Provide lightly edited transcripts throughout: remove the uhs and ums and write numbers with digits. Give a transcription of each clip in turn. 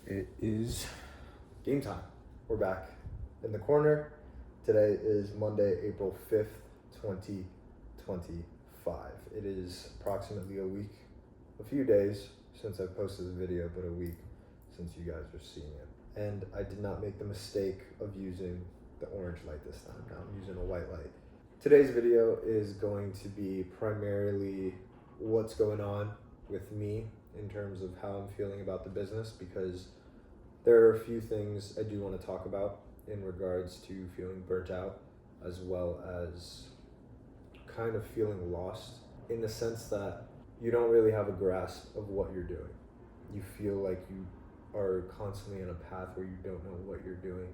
It is game time. We're back in the corner. Today is Monday, April 5th, 2025. It is approximately a few days since I posted the video, but a week since you guys are seeing it. And I did not make the mistake of using the orange light this time. Now I'm using a white light. Today's video is going to be primarily what's going on with me in terms of how I'm feeling about the business, because there are a few things I do want to talk about in regards to feeling burnt out, as well as kind of feeling lost in the sense that you don't really have a grasp of what you're doing. You feel like you are constantly in a path where you don't know what you're doing,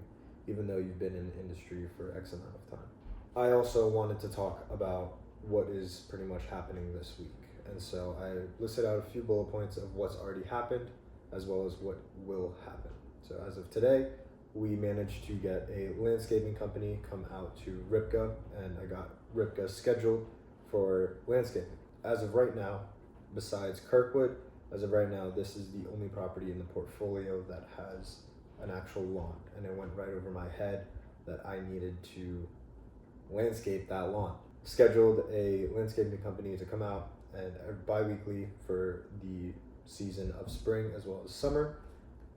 even though you've been in the industry for X amount of time. I also wanted to talk about what is pretty much happening this week. And so I listed out a few bullet points of what's already happened, as well as what will happen. So as of today, we managed to get a landscaping company come out to Ripka, and I got Ripka scheduled for landscaping. As of right now, besides Kirkwood, as of right now, this is the only property in the portfolio that has an actual lawn, and it went right over my head that I needed to landscape that lawn. Scheduled a landscaping company to come out and bi-weekly for the season of spring as well as summer.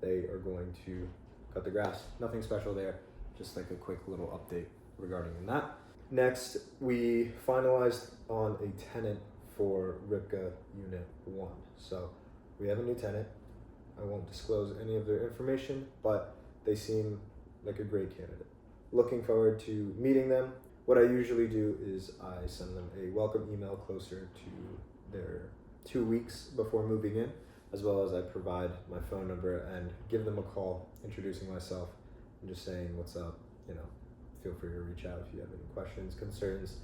They are going to cut the grass. Nothing special there, just like a quick little update regarding that. Next, we finalized on a tenant for Ripka Unit 1. So we have a new tenant. I won't disclose any of their information, but they seem like a great candidate. Looking forward to meeting them. What I usually do is I send them a welcome email closer to their 2 weeks before moving in, as well as I provide my phone number and give them a call, introducing myself and just saying what's up. Feel free to reach out if you have any questions, concerns,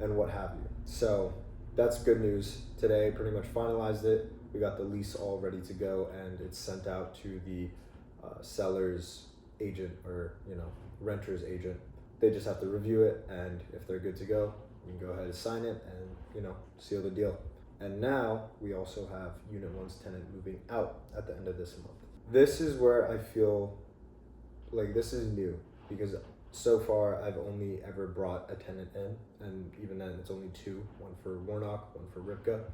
and what have you. So that's good news. Today, pretty much finalized it. We got the lease all ready to go, and it's sent out to the seller's agent or renter's agent. They just have to review it, and if they're good to go, we can go ahead and sign it and seal the deal. And now we also have Unit 1's tenant moving out at the end of this month. This is where I feel like this is new, because so far I've only ever brought a tenant in, and even then it's only two, one for Warnock, one for Ripka.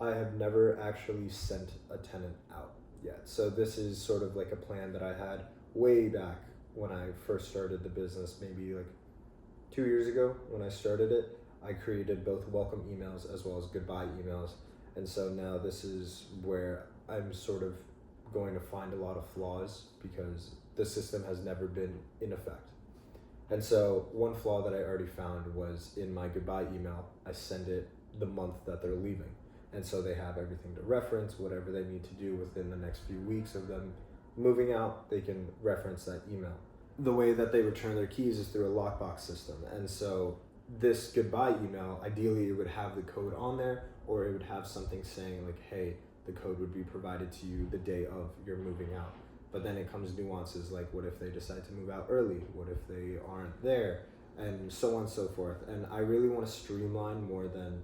I have never actually sent a tenant out yet. So this is sort of like a plan that I had way back when I first started the business, maybe like 2 years ago when I started it. I created both welcome emails as well as goodbye emails. And so now this is where I'm sort of going to find a lot of flaws, because the system has never been in effect. And so one flaw that I already found was in my goodbye email, I send it the month that they're leaving. And so they have everything to reference, whatever they need to do within the next few weeks of them moving out, they can reference that email. The way that they return their keys is through a lockbox system. And so this goodbye email, ideally it would have the code on there, or it would have something saying like, hey, the code would be provided to you the day of you're moving out. But then it comes nuances like, what if they decide to move out early? What if they aren't there? And so on and so forth. And I really want to streamline more than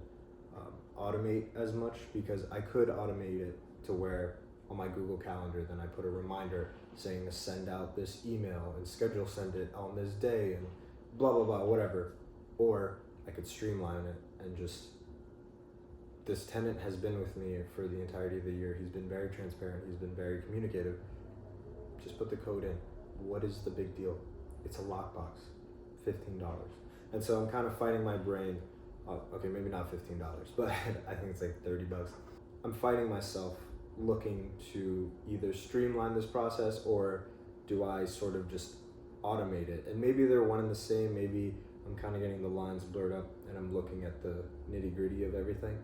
automate as much, because I could automate it to where on my Google Calendar, then I put a reminder saying to send out this email and schedule send it on this day and blah, blah, blah, whatever. Or I could streamline it and just, this tenant has been with me for the entirety of the year. He's been very transparent. He's been very communicative. Just put the code in. What is the big deal? It's a lockbox, $15. And so I'm kind of fighting my brain. Okay, maybe not $15, but I think it's like $30. I'm fighting myself, looking to either streamline this process, or do I sort of just automate it? And maybe they're one and the same. Maybe I'm kind of getting the lines blurred up and I'm looking at the nitty gritty of everything,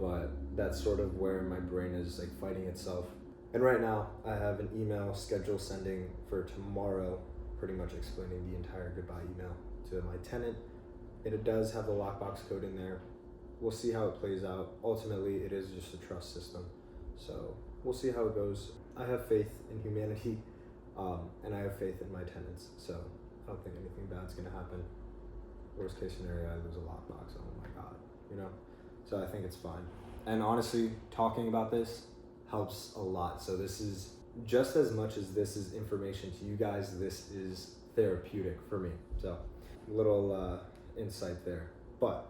but that's sort of where my brain is like fighting itself. And right now I have an email schedule sending for tomorrow, pretty much explaining the entire goodbye email to my tenant. It does have the lockbox code in there. We'll see how it plays out. Ultimately, it is just a trust system. So we'll see how it goes. I have faith in humanity, and I have faith in my tenants. So I don't think anything bad's gonna happen. Worst case scenario, I lose a lockbox. Oh my God, So I think it's fine. And honestly, talking about this helps a lot. So this is just as much as this is information to you guys, this is therapeutic for me. So, little insight there. But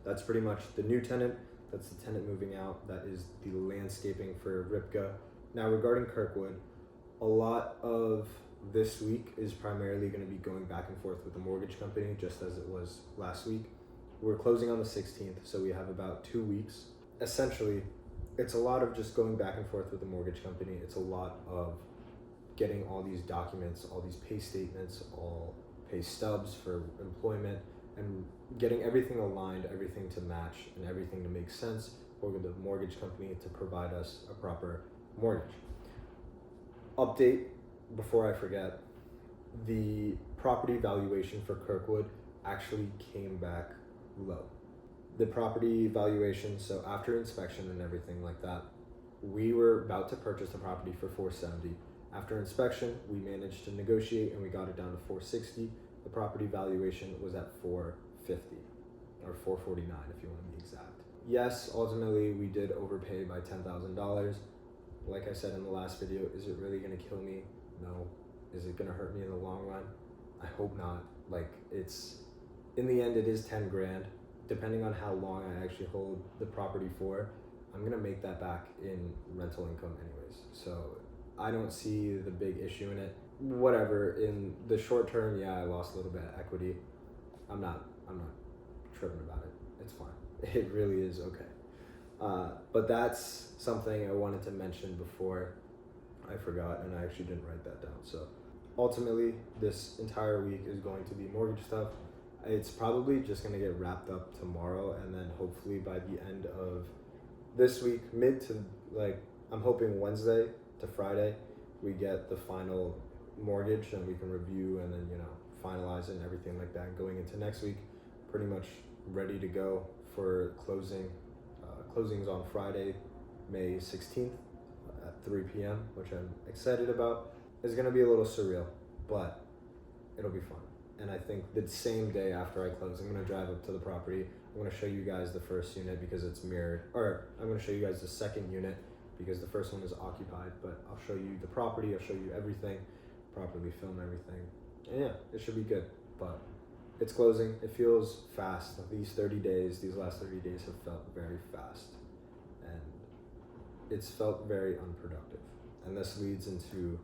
that's pretty much the new tenant. That's the tenant moving out. That is the landscaping for Ripka. Now, regarding Kirkwood, a lot of this week is primarily going to be going back and forth with the mortgage company, just as it was last week. We're closing on the 16th, so we have about 2 weeks. Essentially, it's a lot of just going back and forth with the mortgage company. It's a lot of getting all these documents, all these pay statements, all pay stubs for employment, and getting everything aligned, everything to match, and everything to make sense for the mortgage company to provide us a proper mortgage. Update before I forget, the property valuation for Kirkwood actually came back low. The property valuation, so after inspection and everything like that, we were about to purchase the property for $470. After inspection, we managed to negotiate and we got it down to $460. The property valuation was at $450 or $449 if you want to be exact. Yes, ultimately we did overpay by $10,000. Like I said in the last video, is it really going to kill me? No. Is it going to hurt me in the long run? I hope not. Like, it's, in the end, it is 10 grand. Depending on how long I actually hold the property for, I'm going to make that back in rental income anyways. So I don't see the big issue in it. Whatever, in the short term, yeah, I lost a little bit of equity. I'm not tripping about it. It's fine. It really is okay. But that's something I wanted to mention before I forgot, and I actually didn't write that down. So ultimately, this entire week is going to be mortgage stuff. It's probably just going to get wrapped up tomorrow, and then hopefully by the end of this week, I'm hoping Wednesday to Friday, we get the final mortgage and we can review and then, finalize it and everything like that. Going into next week, pretty much ready to go for closing. Closing's on Friday, May 16th at 3 p.m., which I'm excited about. It's going to be a little surreal, but it'll be fun. And I think the same day after I close, I'm going to drive up to the property. I'm going to show you guys the first unit because it's mirrored, or I'm going to show you guys the second unit because the first one is occupied, but I'll show you the property, I'll show you everything, properly film everything. And yeah, it should be good, but it's closing. It feels fast. These last 30 days have felt very fast, and it's felt very unproductive. And this leads into,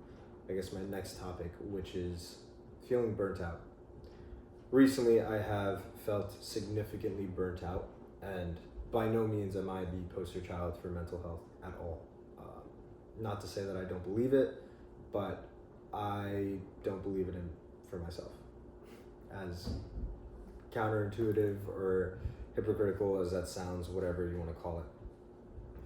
I guess, my next topic, which is feeling burnt out. Recently, I have felt significantly burnt out, and by no means am I the poster child for mental health at all. Not to say that I don't believe it, but I don't believe it for myself. As counterintuitive or hypocritical as that sounds, whatever you want to call it.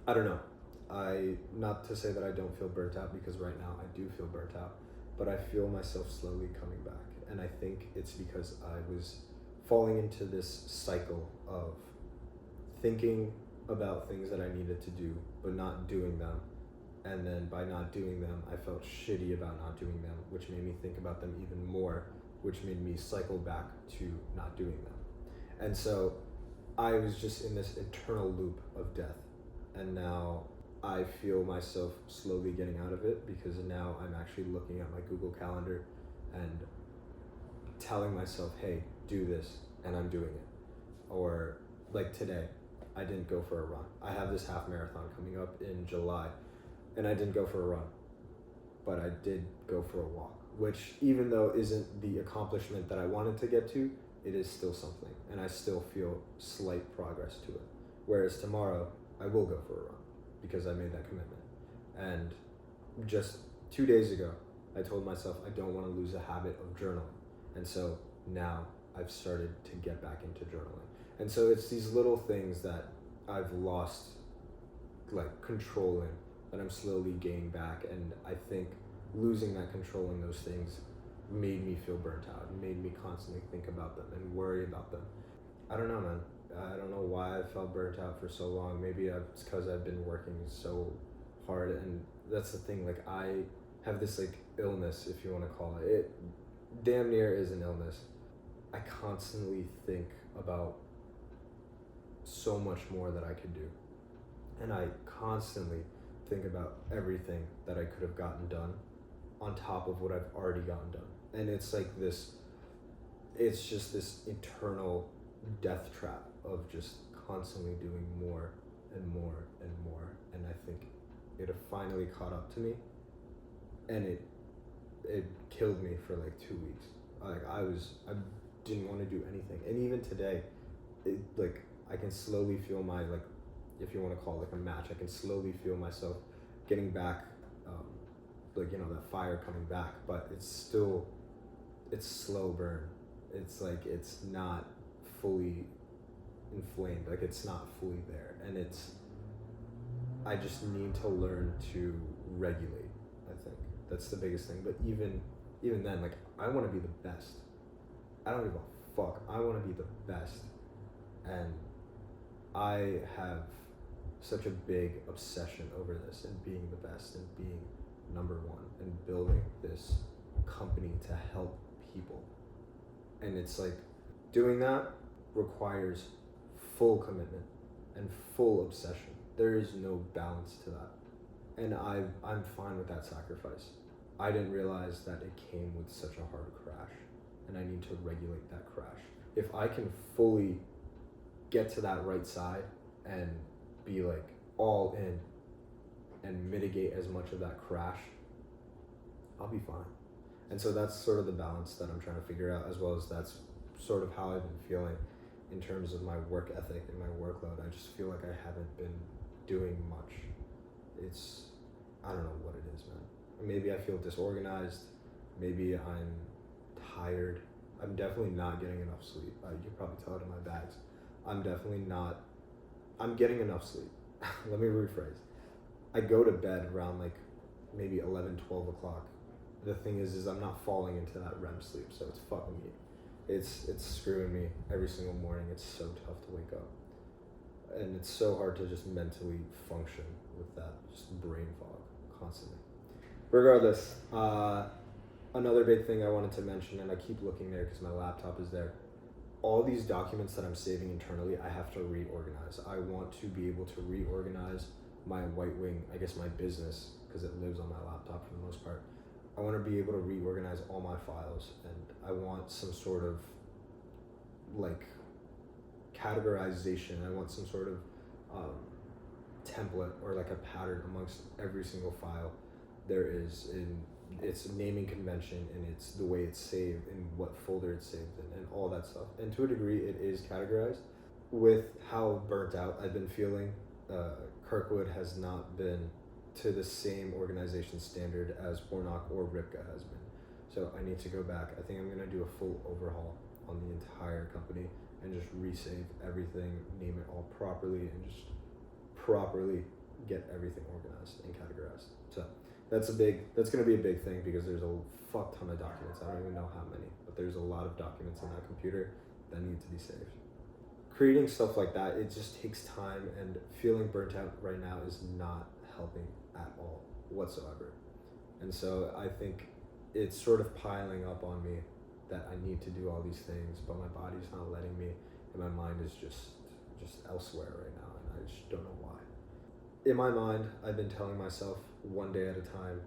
I don't know. Not to say that I don't feel burnt out, because right now I do feel burnt out, but I feel myself slowly coming back. And I think it's because I was falling into this cycle of thinking about things that I needed to do, but not doing them. And then by not doing them, I felt shitty about not doing them, which made me think about them even more, which made me cycle back to not doing them. And so I was just in this eternal loop of death. And now I feel myself slowly getting out of it, because now I'm actually looking at my Google Calendar and telling myself, hey, do this, and I'm doing it. Or like today, I didn't go for a run. I have this half marathon coming up in July, and I didn't go for a run, but I did go for a walk, which, even though isn't the accomplishment that I wanted to get to, it is still something, and I still feel slight progress to it. Whereas tomorrow, I will go for a run, because I made that commitment. And just 2 days ago, I told myself I don't want to lose a habit of journaling. And so now I've started to get back into journaling. And so it's these little things that I've lost, like, control in, that I'm slowly gaining back. And I think losing that control in those things made me feel burnt out, and made me constantly think about them and worry about them. I don't know, man. I don't know why I felt burnt out for so long. Maybe it's because I've been working so hard, and that's the thing. Like, I have this, like, illness, if you want to call it. It damn near is an illness. I constantly think about so much more that I could do, and I constantly think about everything that I could have gotten done on top of what I've already gotten done. And it's like this, it's just this eternal death trap of just constantly doing more and more and more. And I think it finally caught up to me, and it killed me for like 2 weeks. Like I didn't want to do anything. And even today, like I can slowly feel my, like, if you want to call it like a match, I can slowly feel myself getting back, like, you know, that fire coming back, but it's slow burn. It's like, it's not fully inflamed, like it's not fully there. And I just need to learn to regulate. I think that's the biggest thing. But even then, like, I want to be the best. I don't give a fuck. I want to be the best. And I have such a big obsession over this, and being the best and being number one and building this company to help people. And it's like, doing that requires full commitment and full obsession. There is no balance to that. And I'm fine with that sacrifice. I didn't realize that it came with such a hard crash, and I need to regulate that crash. If I can fully get to that right side and be like all in and mitigate as much of that crash, I'll be fine. And so that's sort of the balance that I'm trying to figure out, as well as that's sort of how I've been feeling in terms of my work ethic and my workload. I just feel like I haven't been doing much. I don't know what it is, man. Maybe I feel disorganized. Maybe I'm tired. I'm definitely not getting enough sleep. You can probably tell it in my bags. I'm getting enough sleep. Let me rephrase. I go to bed around like maybe 11, 12 o'clock. The thing is I'm not falling into that REM sleep, so it's fucking me. It's screwing me every single morning. It's so tough to wake up. And it's so hard to just mentally function with that just brain fog constantly. Regardless, another big thing I wanted to mention, and I keep looking there because my laptop is there. All these documents that I'm saving internally, I have to reorganize. I want to be able to reorganize my White Wing, I guess my business, because it lives on my laptop for the most part. I want to be able to reorganize all my files, and I want some sort of like categorization. I want some sort of template or like a pattern amongst every single file there is in its naming convention, and it's the way it's saved and what folder it's saved in and all that stuff. And to a degree it is categorized. With how burnt out I've been feeling, Kirkwood has not been to the same organization standard as Warnock or Ripka has been. So I need to go back. I think I'm going to do a full overhaul on the entire company and just resave everything, name it all properly, and just properly get everything organized and categorized. So that's going to be a big thing, because there's a fuck ton of documents. I don't even know how many, but there's a lot of documents on that computer that need to be saved. Creating stuff like that, it just takes time, and feeling burnt out right now is not helping at all whatsoever. And so I think it's sort of piling up on me that I need to do all these things, but my body's not letting me, and my mind is just elsewhere right now, and I just don't know why. In my mind, I've been telling myself one day at a time,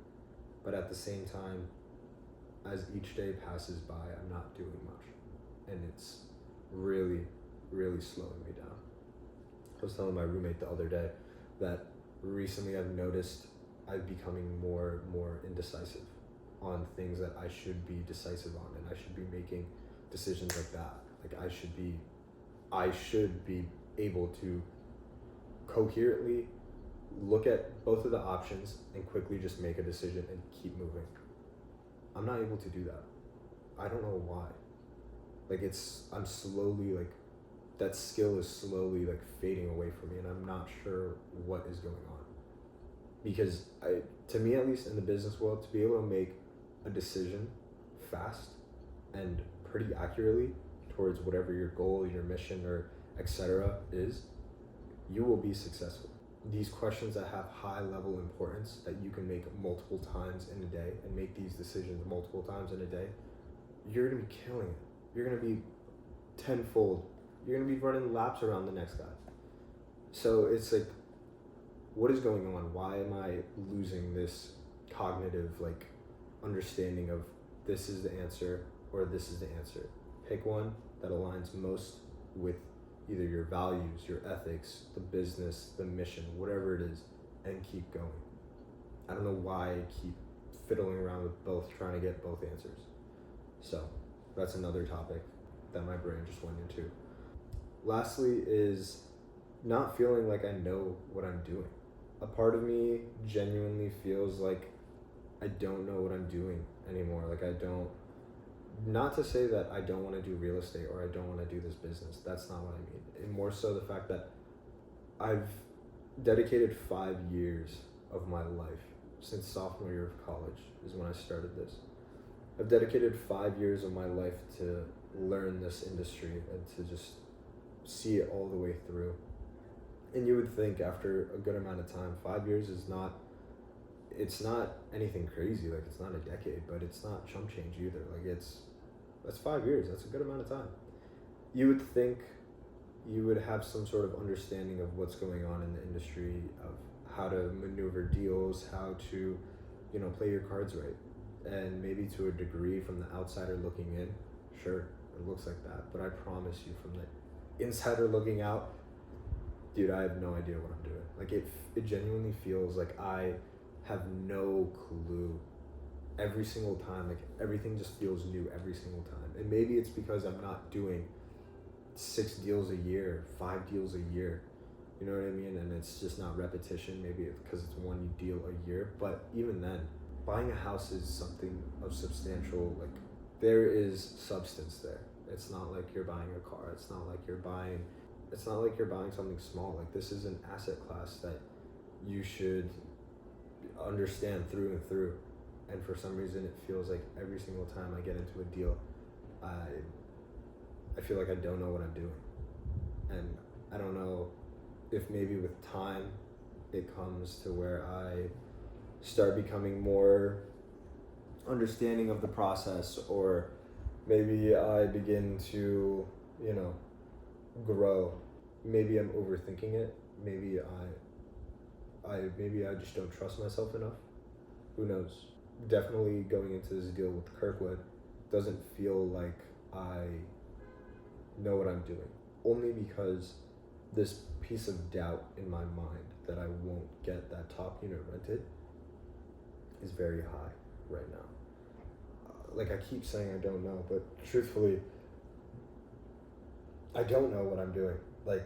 but at the same time, as each day passes by, I'm not doing much, and it's really, really slowing me down. I was telling my roommate the other day that recently I've noticed I'm becoming more indecisive on things that I should be decisive on, and I should be making decisions like that. Like I should be able to coherently look at both of the options and quickly just make a decision and keep moving. I'm not able to do that. I don't know why. Like I'm slowly, like, that skill is slowly like fading away from me, and I'm not sure what is going on. Because to me at least, in the business world, to be able to make a decision fast and pretty accurately towards whatever your goal, your mission, or etc. is, you will be successful. These questions that have high level importance that you can make multiple times in a day and make these decisions multiple times in a day, you're gonna be killing it. You're gonna be tenfold. You're gonna be running laps around the next guy. So it's like, what is going on? Why am I losing this cognitive like understanding of this is the answer or this is the answer? Pick one that aligns most with either your values, your ethics, the business, the mission, whatever it is, and keep going. I don't know why I keep fiddling around with both, trying to get both answers. So that's another topic that my brain just went into. Lastly is not feeling like I know what I'm doing. A part of me genuinely feels like I don't know what I'm doing anymore. Like I don't, not to say that I don't want to do real estate or I don't want to do this business. That's not what I mean. And more so the fact that I've dedicated 5 years of my life, since sophomore year of college is when I started this. I've dedicated 5 years of my life to learn this industry and to just see it all the way through. And you would think after a good amount of time, 5 years is not, it's not anything crazy, like it's not a decade, but it's not chump change either. Like that's 5 years, that's a good amount of time. You would think you would have some sort of understanding of what's going on in the industry, of how to maneuver deals, how to, play your cards right. And maybe to a degree from the outsider looking in, sure, it looks like that. But I promise you from the insider looking out, dude, I have no idea what I'm doing. Like it genuinely feels like I have no clue every single time. Like everything just feels new every single time. And maybe it's because I'm not doing 6 deals a year, 5 deals a year. You know what I mean? And it's just not repetition. Maybe it's because it's one deal a year. But even then, buying a house is something of substantial, like there is substance there. It's not like you're buying a car. It's not like you're buying something small. Like this is an asset class that you should understand through and through. And for some reason it feels like every single time I get into a deal, I feel like I don't know what I'm doing. And I don't know if maybe with time it comes to where I start becoming more understanding of the process, or maybe I begin to, grow. Maybe I'm overthinking it. Maybe I just don't trust myself enough. Who knows? Definitely going into this deal with Kirkwood doesn't feel like I know what I'm doing. Only because this piece of doubt in my mind that I won't get that top unit rented is very high right now. Like I keep saying I don't know, but truthfully, I don't know what I'm doing. Like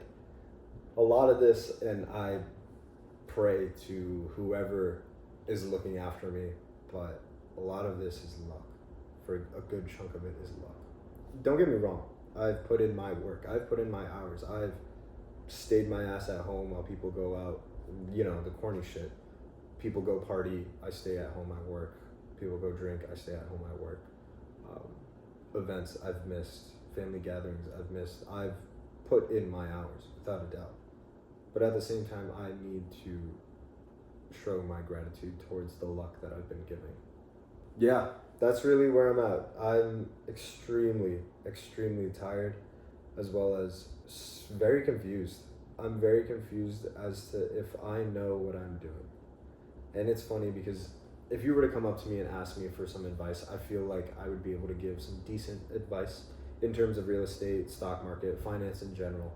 a lot of this, and I pray to whoever is looking after me, but a lot of this is luck. For a good chunk of it is luck. Don't get me wrong. I've put in my work. I've put in my hours. I've stayed my ass at home while people go out, the corny shit. People go party, I stay at home, I work. People go drink, I stay at home, I work. Events I've missed, family gatherings I've missed. I've put in my hours, without a doubt. But at the same time, I need to show my gratitude towards the luck that I've been giving. Yeah, that's really where I'm at. I'm extremely, extremely tired, as well as very confused. I'm very confused as to if I know what I'm doing. And it's funny because if you were to come up to me and ask me for some advice, I feel like I would be able to give some decent advice in terms of real estate, stock market, finance in general,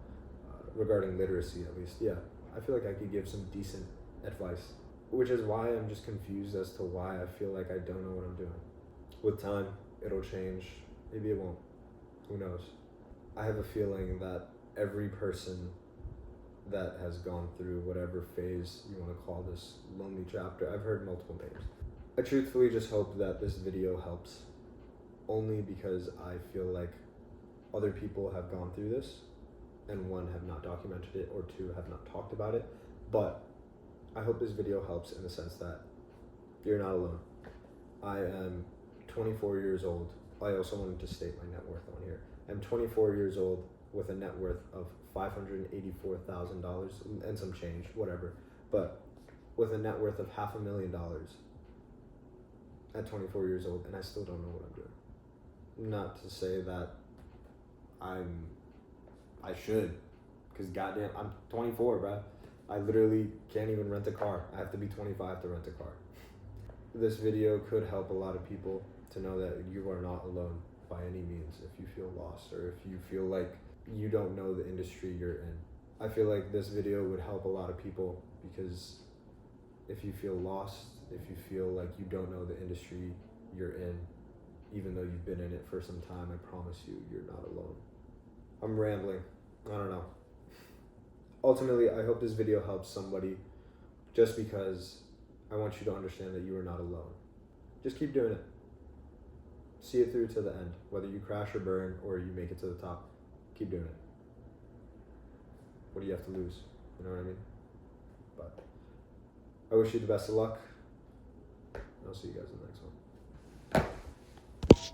regarding literacy at least. Yeah, I feel like I could give some decent advice, which is why I'm just confused as to why I feel like I don't know what I'm doing. With time, it'll change. Maybe it won't. Who knows? I have a feeling that every person that has gone through whatever phase you want to call this lonely chapter, I've heard multiple names. I truthfully just hope that this video helps, only because I feel like other people have gone through this, and 1, have not documented it, or 2, have not talked about it. But I hope this video helps in the sense that you're not alone. I am 24 years old. I also wanted to state my net worth on here. I'm 24 years old with a net worth of $584,000 and some change, whatever. But with a net worth of $500,000 at 24 years old, and I still don't know what I'm doing. Not to say that I should, because goddamn, I'm 24, bro. I literally can't even rent a car. I have to be 25 to rent a car. This video could help a lot of people to know that you are not alone by any means if you feel lost or if you feel like you don't know the industry you're in. I feel like this video would help a lot of people because if you feel lost, if you feel like you don't know the industry you're in, even though you've been in it for some time, I promise you, you're not alone. I'm rambling. I don't know. Ultimately, I hope this video helps somebody just because I want you to understand that you are not alone. Just keep doing it. See it through to the end. Whether you crash or burn or you make it to the top, keep doing it. What do you have to lose? You know what I mean? But I wish you the best of luck. I'll see you guys in the next one.